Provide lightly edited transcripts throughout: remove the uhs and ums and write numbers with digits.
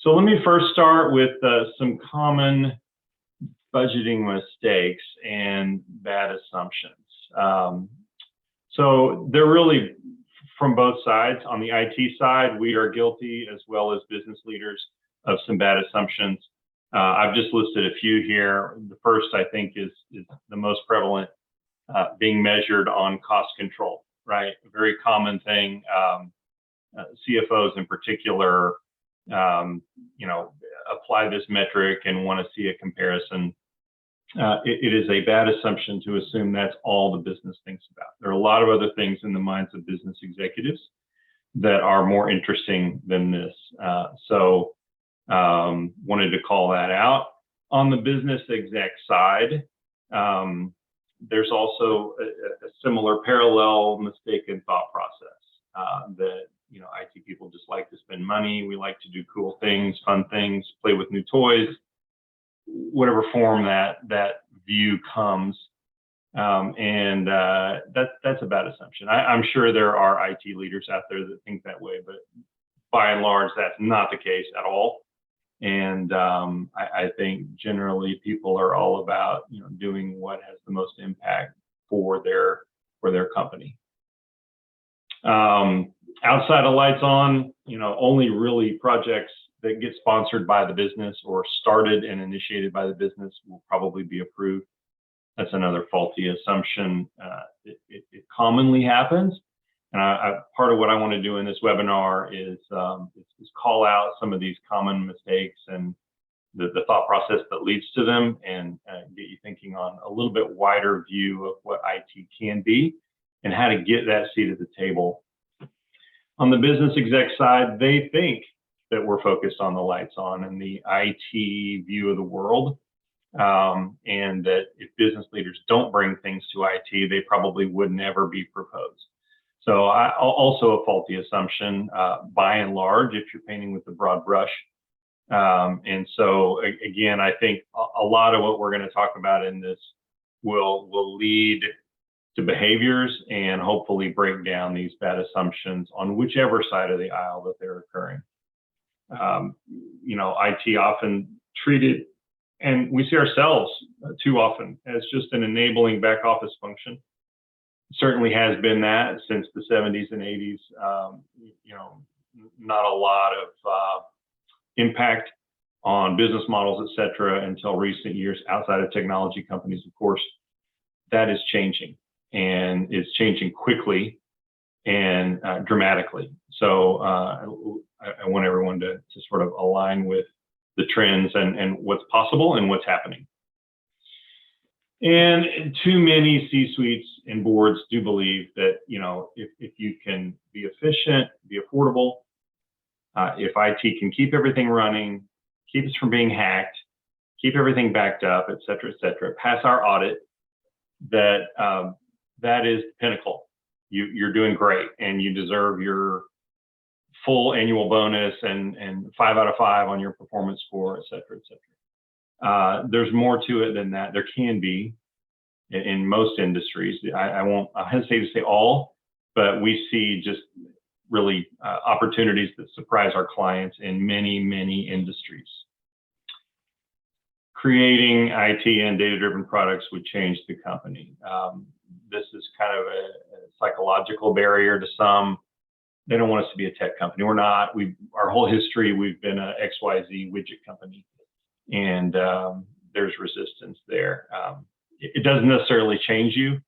So let me first start with some common budgeting mistakes and bad assumptions. Um, so they're really from both sides. On the IT side, we are guilty as well as business leaders of some bad assumptions. I've just listed a few here. The first, I think, is the most prevalent, being measured on cost control, right? A very common thing. CFOs in particular, you know, apply this metric and want to see a comparison. It is a bad assumption to assume that's all the business thinks about. There are a lot of other things in the minds of business executives that are more interesting than this. Wanted to call that out. On the business exec side, there's also a similar parallel mistaken thought process that, you know, IT people just like to spend money. We like to do cool things, fun things, play with new toys, whatever form that view comes. That's a bad assumption. I'm sure there are IT leaders out there that think that way, but by and large, that's not the case at all. And I think generally people are all about, you know, doing what has the most impact for their company. Outside of lights on, you know, only really projects that get sponsored by the business or started and initiated by the business will probably be approved. That's another faulty assumption. It commonly happens. And part of what I want to do in this webinar is call out some of these common mistakes and the thought process that leads to them, and get you thinking on a little bit wider view of what IT can be and how to get that seat at the table. On the business exec side, they think that we're focused on the lights on and the IT view of the world, and that if business leaders don't bring things to IT, they probably would never be proposed. So also a faulty assumption, by and large, if you're painting with a broad brush. And so again, I think a lot of what we're going to talk about in this will lead to behaviors and hopefully break down these bad assumptions on whichever side of the aisle that they're occurring. You know, IT often treated, and we see ourselves too often, as just an enabling back office function. Certainly has been that since the 70s and 80s. You know, not a lot of impact on business models, et cetera, until recent years outside of technology companies, of course. That is changing, and it's changing quickly and dramatically. So I want everyone to sort of align with the trends and what's possible and what's happening. And too many C-suites and boards do believe that, you know, if you can be efficient, be affordable, if IT can keep everything running, keep us from being hacked, keep everything backed up, et cetera, pass our audit, that that is the pinnacle. You're doing great, and you deserve your full annual bonus and 5 out of 5 on your performance score, et cetera. There's more to it than that. There can be in most industries. I hesitate to say all, but we see just really opportunities that surprise our clients in many industries. Creating IT and data-driven products would change the company. This is kind of a psychological barrier to some. They don't want us to be a tech company. We're not. Our whole history, we've been a XYZ widget company. And there's resistance there. It doesn't necessarily change you.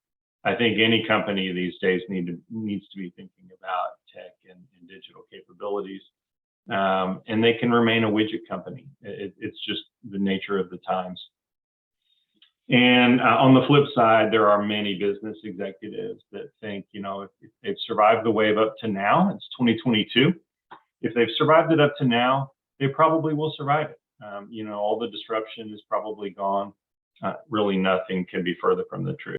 I think any company these days needs to be thinking about tech and digital capabilities, and they can remain a widget company. It's just the nature of the times. And on the flip side, there are many business executives that think, you know, if they've survived the wave up to now, it's 2022. If they've survived it up to now, they probably will survive it. You know, all the disruption is probably gone. Really nothing can be further from the truth.